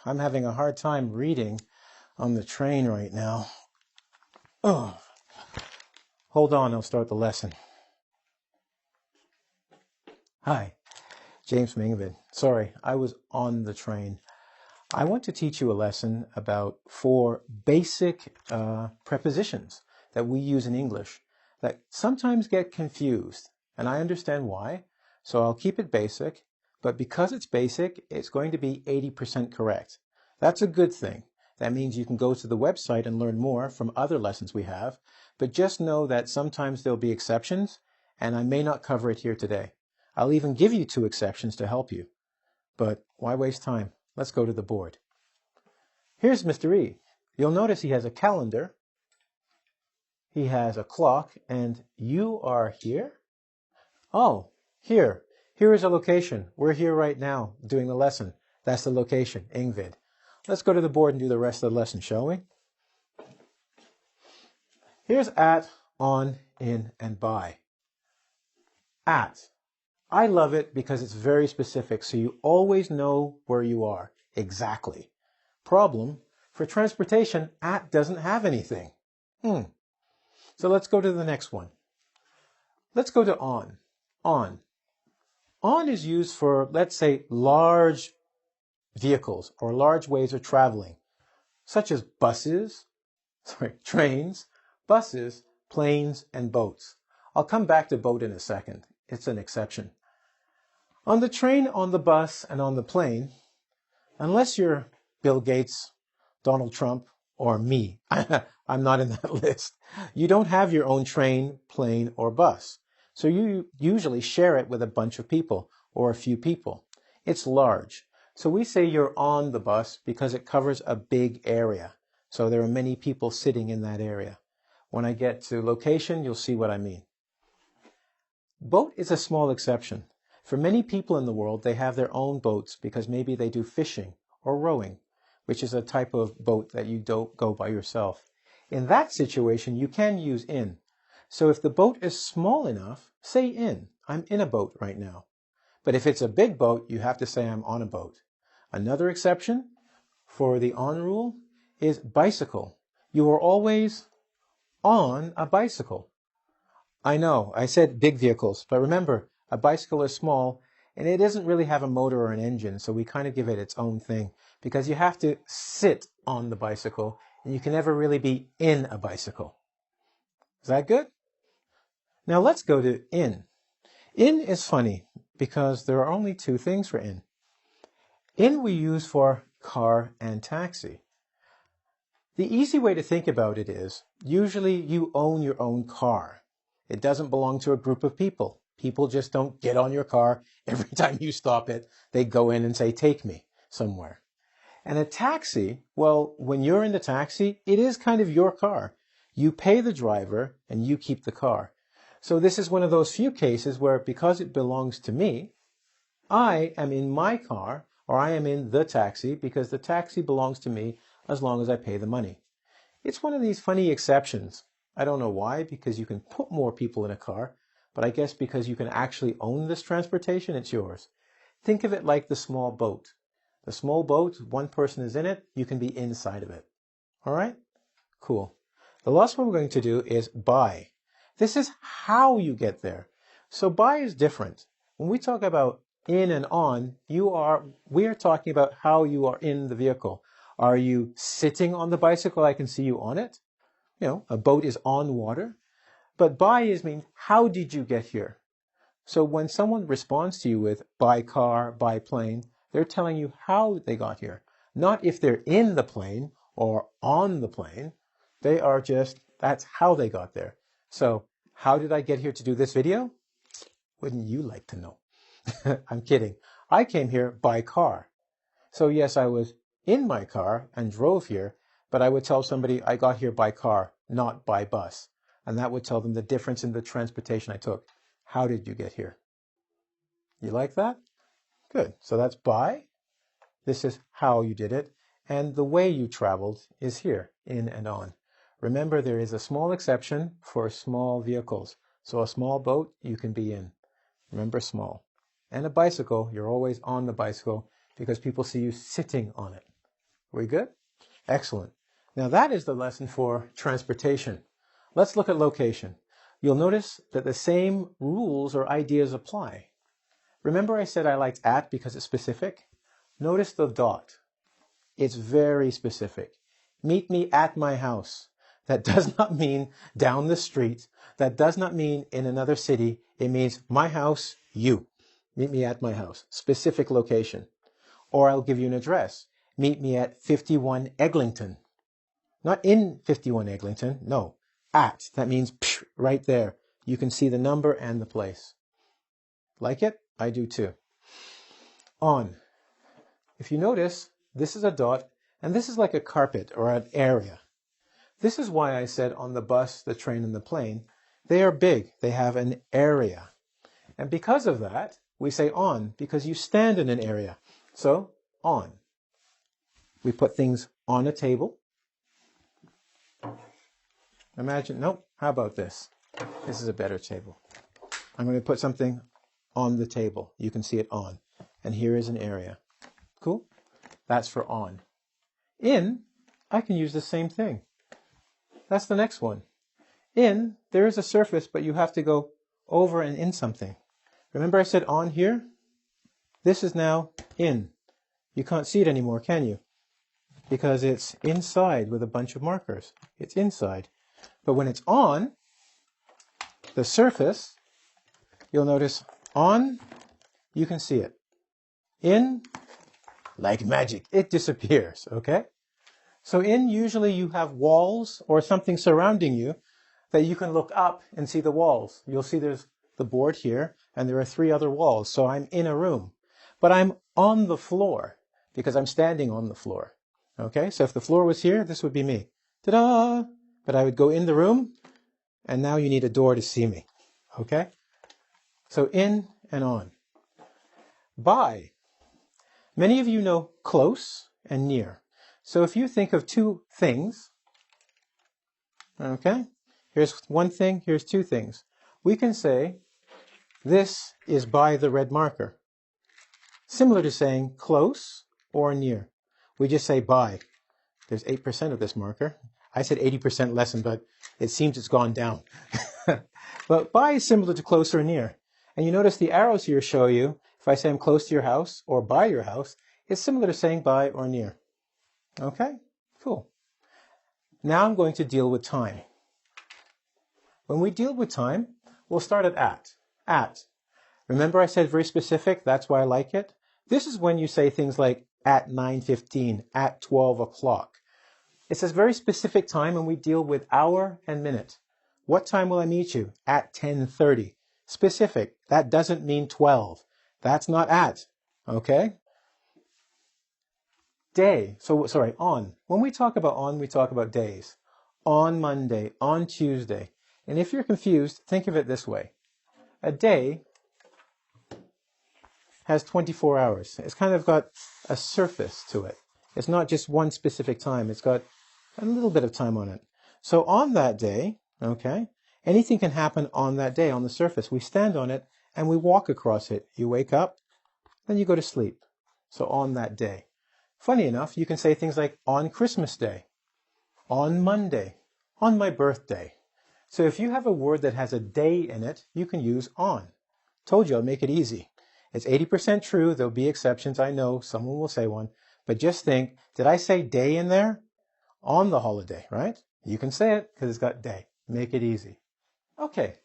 I'm having a hard time reading on the train right now. Oh, hold on, I'll start the lesson. Hi, James Mingvid. Sorry, I was on the train. I want to teach you a lesson about 4 basic prepositions that we use in English that sometimes get confused, and I understand why, so I'll keep it basic, but because it's basic, it's going to be 80% correct. That's a good thing. That means you can go to the website and learn more from other lessons we have, but just know that sometimes there'll be exceptions, and I may not cover it here today. I'll even give you 2 exceptions to help you. But why waste time? Let's go to the board. Here's Mr. E. You'll notice he has a calendar, he has a clock, and you are here? Oh, here. Here is a location. We're here right now doing the lesson. That's the location, Ingvid. Let's go to the board and do the rest of the lesson, shall we? Here's at, on, in, and by. At. I love it because it's very specific, so you always know where you are. Exactly. Problem, for transportation, at doesn't have anything. So let's go to the next one. Let's go to on. On. On is used for, let's say, large vehicles or large ways of traveling, such as trains, buses, planes, and boats. I'll come back to boat in a second. It's an exception. On the train, on the bus, and on the plane, unless you're Bill Gates, Donald Trump, or me, I'm not in that list, you don't have your own train, plane, or bus. So you usually share it with a bunch of people or a few people. It's large. So we say you're on the bus because it covers a big area. So there are many people sitting in that area. When I get to location, you'll see what I mean. Boat is a small exception. For many people in the world, they have their own boats because maybe they do fishing or rowing, which is a type of boat that you don't go by yourself. In that situation, you can use in. So if the boat is small enough, say in. I'm in a boat right now. But if it's a big boat, you have to say I'm on a boat. Another exception for the on rule is bicycle. You are always on a bicycle. I know, I said big vehicles, but remember, a bicycle is small, and it doesn't really have a motor or an engine, so we kind of give it its own thing, because you have to sit on the bicycle, and you can never really be in a bicycle. Is that good? Now let's go to in. In is funny, because there are only 2 things for in. In we use for car and taxi. The easy way to think about it is, usually you own your own car. It doesn't belong to a group of people. People just don't get on your car every time you stop it. They go in and say, take me somewhere. And a taxi, well, when you're in the taxi, it is kind of your car. You pay the driver and you keep the car. So this is one of those few cases where because it belongs to me, I am in my car or I am in the taxi because the taxi belongs to me as long as I pay the money. It's one of these funny exceptions. I don't know why, because you can put more people in a car, but I guess because you can actually own this transportation, it's yours. Think of it like the small boat. The small boat, 1 person is in it, you can be inside of it. All right? Cool. The last one we're going to do is by. This is how you get there. So by is different. When we talk about in and on, we are talking about how you are in the vehicle. Are you sitting on the bicycle? I can see you on it. You know, a boat is on water. But by means, how did you get here? So when someone responds to you with by car, by plane, they're telling you how they got here. Not if they're in the plane or on the plane. They are just, that's how they got there. So how did I get here to do this video? Wouldn't you like to know? I'm kidding. I came here by car. So yes, I was in my car and drove here, but I would tell somebody I got here by car, not by bus. And that would tell them the difference in the transportation I took. How did you get here? You like that? Good. So that's by. This is how you did it. And the way you traveled is here, in and on. Remember, there is a small exception for small vehicles. So a small boat, you can be in. Remember, small. And a bicycle, you're always on the bicycle because people see you sitting on it. We good? Excellent. Now that is the lesson for transportation. Let's look at location. You'll notice that the same rules or ideas apply. Remember I said I liked at because it's specific? Notice the dot. It's very specific. Meet me at my house. That does not mean down the street. That does not mean in another city. It means my house, you. Meet me at my house. Specific location. Or I'll give you an address. Meet me at 51 Eglinton. Not in 51 Eglinton. No. At. That means right there. You can see the number and the place. Like it? I do too. On. If you notice, this is a dot, and this is like a carpet or an area. This is why I said on the bus, the train, and the plane, they are big. They have an area. And because of that, we say on, because you stand in an area. So, on. We put things on a table. Imagine, nope, how about this? This is a better table. I'm going to put something on the table. You can see it on. And here is an area. Cool? That's for on. In, I can use the same thing. That's the next one. In, there is a surface, but you have to go over and in something. Remember I said on here? This is now in. You can't see it anymore, can you? Because it's inside with a bunch of markers. It's inside. But when it's on, the surface, you'll notice on, you can see it. In, like magic, it disappears, okay? So in, usually you have walls or something surrounding you that you can look up and see the walls. You'll see there's the board here, and there are 3 other walls. So I'm in a room. But I'm on the floor because I'm standing on the floor. Okay, so if the floor was here, this would be me. Ta-da! But I would go in the room, and now you need a door to see me. Okay? So in and on. By. Many of you know close and near. So if you think of 2 things, okay, here's one thing, here's 2 things. We can say, this is by the red marker. Similar to saying close or near. We just say by. There's 8% of this marker. I said 80% lesson, but it seems it's gone down. But by is similar to close or near. And you notice the arrows here show you, if I say I'm close to your house or by your house, it's similar to saying by or near. Okay? Cool. Now I'm going to deal with time. When we deal with time, we'll start at. At. Remember I said very specific? That's why I like it. This is when you say things like at 9:15, at 12 o'clock. It's a very specific time, and we deal with hour and minute. What time will I meet you? At 10:30. Specific. That doesn't mean 12. That's not at. Okay? Day. Sorry, on. When we talk about on, we talk about days. On Monday, on Tuesday. And if you're confused, think of it this way. A day has 24 hours. It's kind of got a surface to it. It's not just one specific time. It's got a little bit of time on it. So on that day, okay, anything can happen on that day on the surface. We stand on it and we walk across it. You wake up, then you go to sleep. So on that day. Funny enough, you can say things like on Christmas Day, on Monday, on my birthday. So if you have a word that has a day in it, you can use on. Told you I'll make it easy. It's 80% true. There'll be exceptions. I know someone will say one. But just think, did I say day in there? On the holiday, right? You can say it because it's got day. Make it easy. Okay.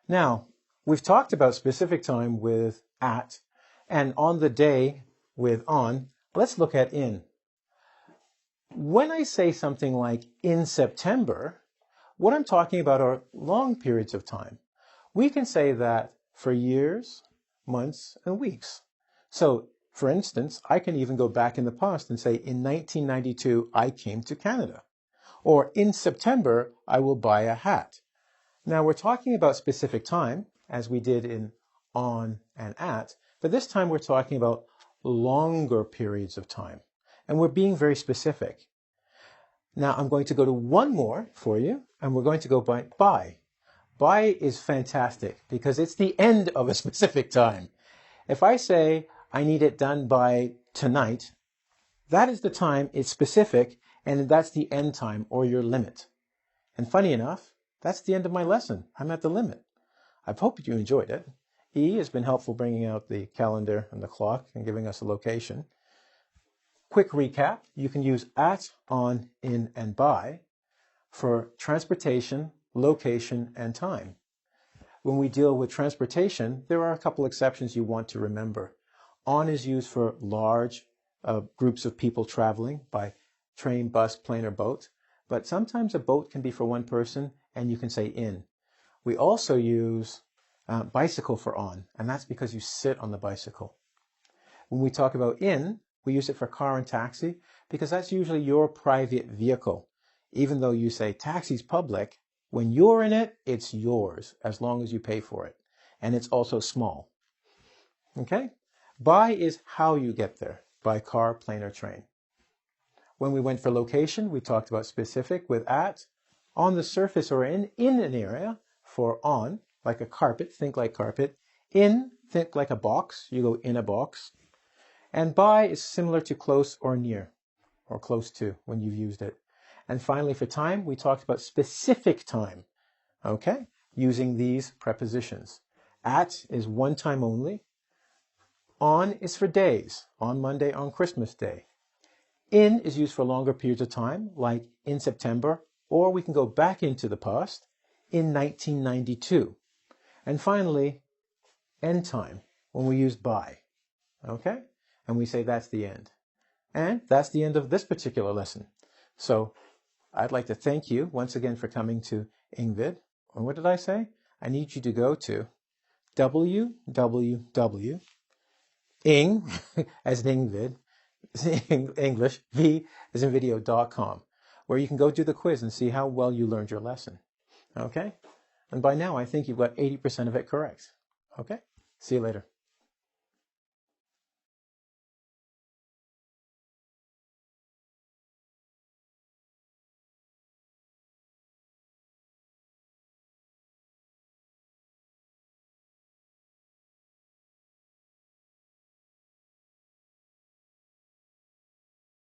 Now, we've talked about specific time with at and on the day with on. Let's look at in. When I say something like in September, what I'm talking about are long periods of time. We can say that for years, months, and weeks. So, for instance, I can even go back in the past and say, in 1992, I came to Canada. Or, in September, I will buy a hat. Now, we're talking about specific time, as we did in on and at, but this time we're talking about longer periods of time. And we're being very specific. Now, I'm going to go to one more for you, and we're going to go by by. By is fantastic because it's the end of a specific time. If I say I need it done by tonight, That is the time, it's specific, and that's the end time or your limit. And funny enough, that's the end of my lesson. I'm at the limit. I hope you enjoyed it. E has been helpful bringing out the calendar and the clock and giving us a location. Quick recap, you can use at, on, in, and by for transportation, location, and time. When we deal with transportation, there are a couple exceptions you want to remember. On is used for large groups of people traveling by train, bus, plane, or boat. But sometimes a boat can be for one person, and you can say in. We also use bicycle for on, and that's because you sit on the bicycle. When we talk about in, we use it for car and taxi because that's usually your private vehicle. Even though you say taxi's public, when you're in it, it's yours as long as you pay for it. And it's also small. Okay? By is how you get there, by car, plane, or train. When we went for location, we talked about specific with at, on the surface or in an area for on, like a carpet, think like carpet. In, think like a box, you go in a box. And by is similar to close or near, or close to when you've used it. And finally, for time, we talked about specific time, okay, using these prepositions. At is one time only. On is for days, on Monday, on Christmas Day. In is used for longer periods of time, like in September, or we can go back into the past, in 1992. And finally, end time, when we use by, okay? And we say that's the end. And that's the end of this particular lesson. So I'd like to thank you once again for coming to Ingvid. And what did I say? I need you to go to www.ing, as in Ingvid, English, V as in video.com, where you can go do the quiz and see how well you learned your lesson. Okay? And by now, I think you've got 80% of it correct. Okay? See you later.